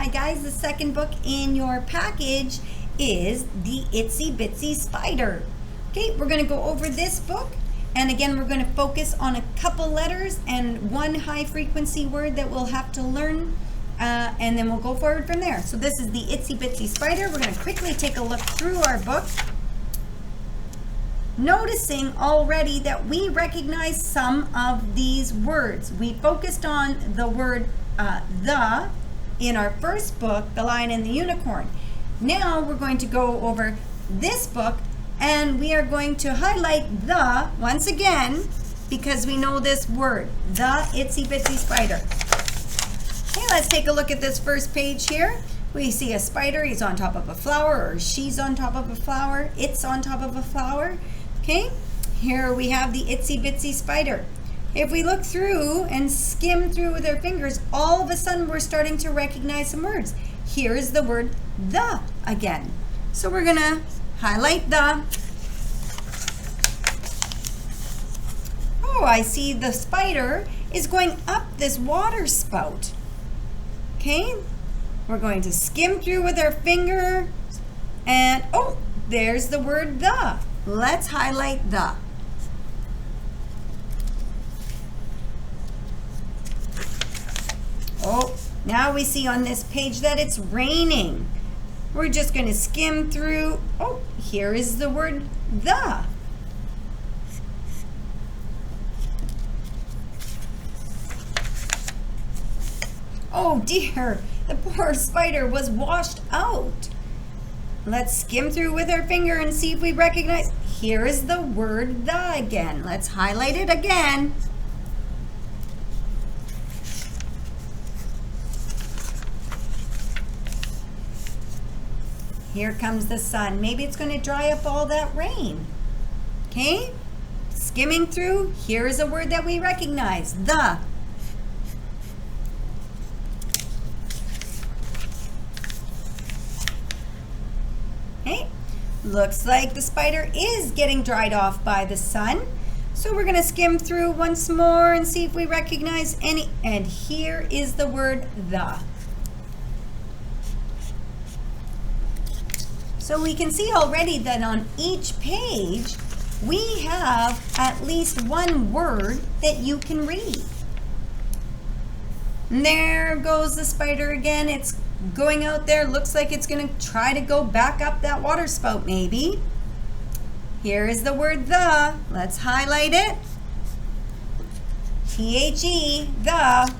Hi guys, the second book in your package is the Itsy Bitsy Spider. Okay, we're going to go over this book, and again we're going to focus on a couple letters and one high frequency word that we'll have to learn, and then we'll go forward from there. So this is the Itsy Bitsy Spider. We're going to quickly take a look through our book, noticing already that we recognize some of these words. We focused on the word the in our first book, The Lion and the Unicorn. Now we're going to go over this book, and we are going to highlight the once again because we know this word, the Itsy Bitsy Spider. Okay, let's take a look at this first page here. We see a spider. He's on top of a flower, or she's on top of a flower. It's on top of a flower. Okay, here we have the Itsy Bitsy Spider. If we look through and skim through with our fingers, all of a sudden we're starting to recognize some words. Here's the word the again. So we're gonna highlight the. Oh, I see the spider is going up this water spout. Okay, we're going to skim through with our finger, and oh, there's the word the. Let's highlight the. Oh, now we see on this page that it's raining. We're just going to skim through. Oh, here is the word the. Oh dear, the poor spider was washed out. Let's skim through with our finger and see if we recognize. Here is the word the again. Let's highlight it again. Here comes the sun. Maybe it's going to dry up all that rain. Okay? Skimming through, here is a word that we recognize, the. Okay? Looks like the spider is getting dried off by the sun. So we're going to skim through once more and see if we recognize any. And here is the word the. So we can see already that on each page, we have at least one word that you can read. And there goes the spider again. It's going out there. Looks like it's going to try to go back up that water spout maybe. Here is the word the. Let's highlight it. T-H-E, the.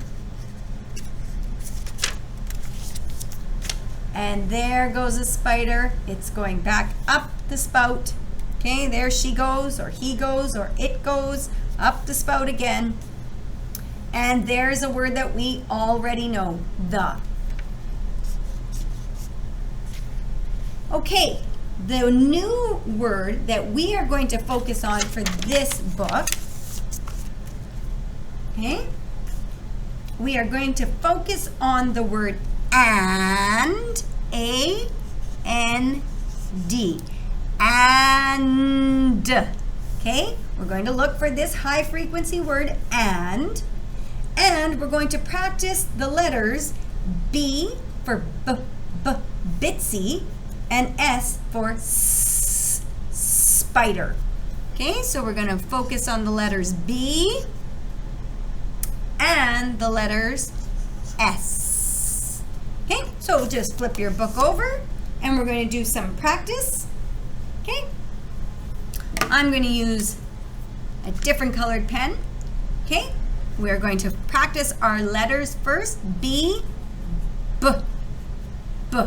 And there goes a spider. It's going back up the spout. Okay, there she goes, or he goes, or it goes up the spout again. And there's a word that we already know, the. Okay, the new word that we are going to focus on for this book, okay, we are going to focus on the word and, A-N-D, and, okay? We're going to look for this high frequency word and we're going to practice the letters B for Bitsy and S for spider. Okay, so we're going to focus on the letters B and the letters S. Okay, so just flip your book over and we're going to do some practice. Okay, I'm going to use a different colored pen. Okay, we're going to practice our letters first. B, B, B.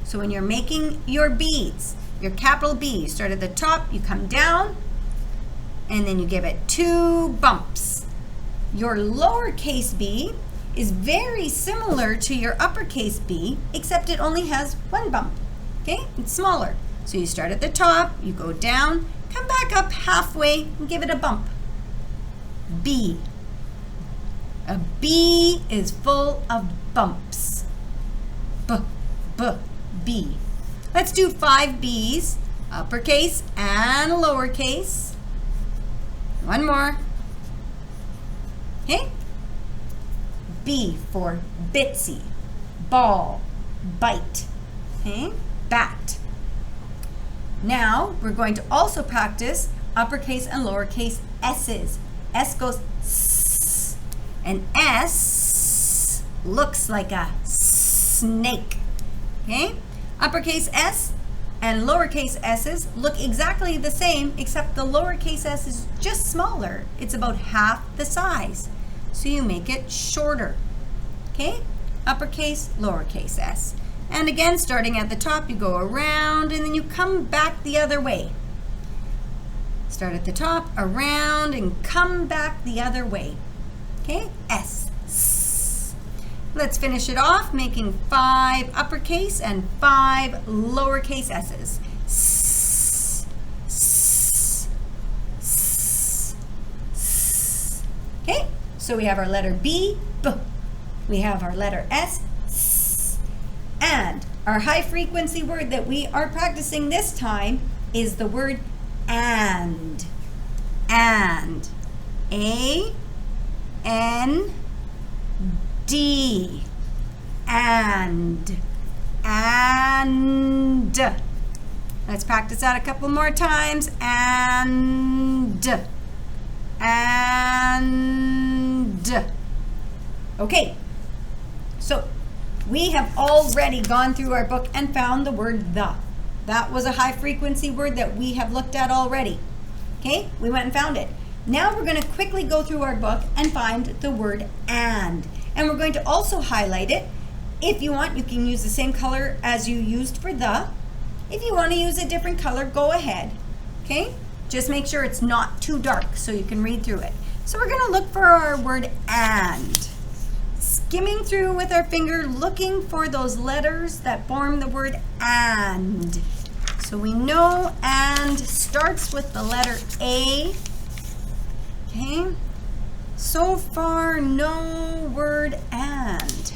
So when you're making your beads, your capital B, you start at the top, you come down, and then you give it 2 bumps. Your lowercase b is very similar to your uppercase B, except it only has 1 bump. Okay, it's smaller. So you start at the top, you go down, come back up halfway, and give it a bump. B. A B is full of bumps. B, B, B. Let's do 5 B's, uppercase and lowercase. One more. Okay? B for Bitsy. ball, bite, okay? Bat. Now we're going to also practice uppercase and lowercase s's. S goes s, and S looks like a snake, okay? Uppercase S and lowercase s's look exactly the same, except the lowercase s is just smaller. It's about half the size. So you make it shorter, okay? Uppercase, lowercase s. And again, starting at the top, you go around and then you come back the other way. Start at the top, around, and come back the other way. Okay? S. S. Let's finish it off making 5 uppercase and 5 lowercase s's. S. S. S. S. Okay? So we have our letter B, B. We have our letter S, S. And our high frequency word that we are practicing this time is the word and. And. A-N-D. And. And. Let's practice that a couple more times. And. And. Okay, so we have already gone through our book and found the word the. That was a high frequency word that we have looked at already. Okay, we went and found it. Now we're going to quickly go through our book and find the word and. And we're going to also highlight it. If you want, you can use the same color as you used for the. If you want to use a different color, go ahead. Okay, just make sure it's not too dark so you can read through it. So we're going to look for our word and. Skimming through with our finger, looking for those letters that form the word and. So we know and starts with the letter A. Okay. So far, no word and.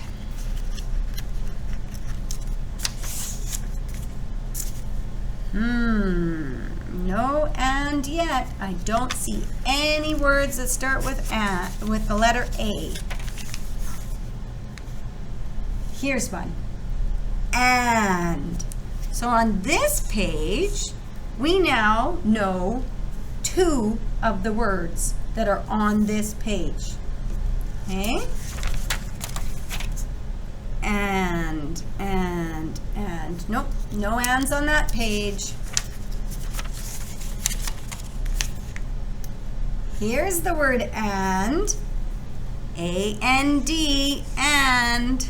No and yet. I don't see any words that start with and, with the letter A. Here's one. And. So on this page, we now know 2 of the words that are on this page. Okay? And. Nope, no ands on that page. Here's the word and. A-N-D, and.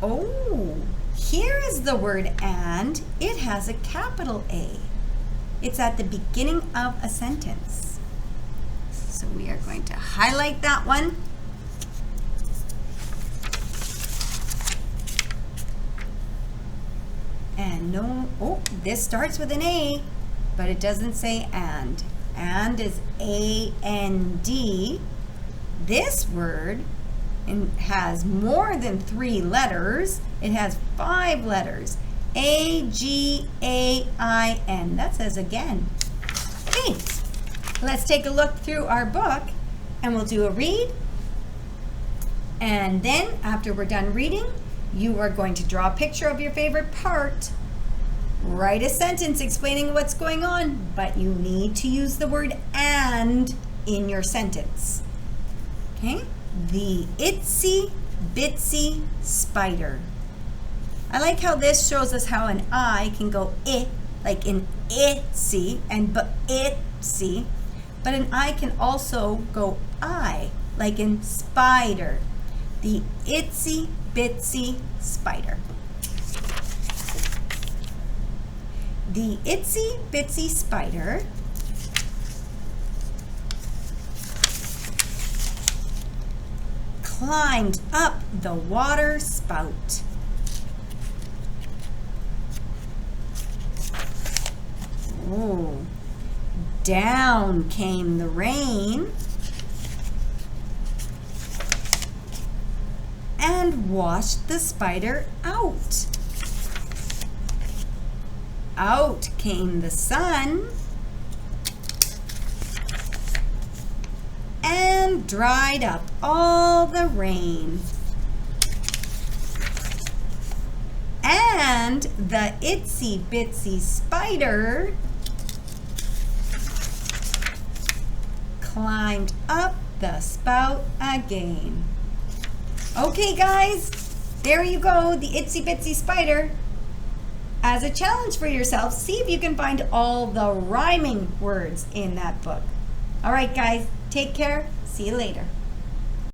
Oh, here is the word and. It has a capital A. It's at the beginning of a sentence. So we are going to highlight that one. And no, oh, this starts with an A, but it doesn't say and. And is A-N-D. This word has more than 3 letters. It has 5 letters. A-G-A-I-N. That says again. Okay, let's take a look through our book and we'll do a read. And then after we're done reading, you are going to draw a picture of your favorite part. Write a sentence explaining what's going on, but you need to use the word and in your sentence. Okay? The Itsy Bitsy Spider. I like how this shows us how an I can go it, like in itsy, and itsy, but an I can also go I, like in spider. The Itsy Bitsy Spider. The Itsy Bitsy Spider climbed up the water spout. Oh, down came the rain and washed the spider out. Out came the sun and and dried up all the rain. And the itsy bitsy spider climbed up the spout again. Okay, guys, there you go, the itsy bitsy spider. As a challenge for yourself, see if you can find all the rhyming words in that book. All right, guys, take care. See you later.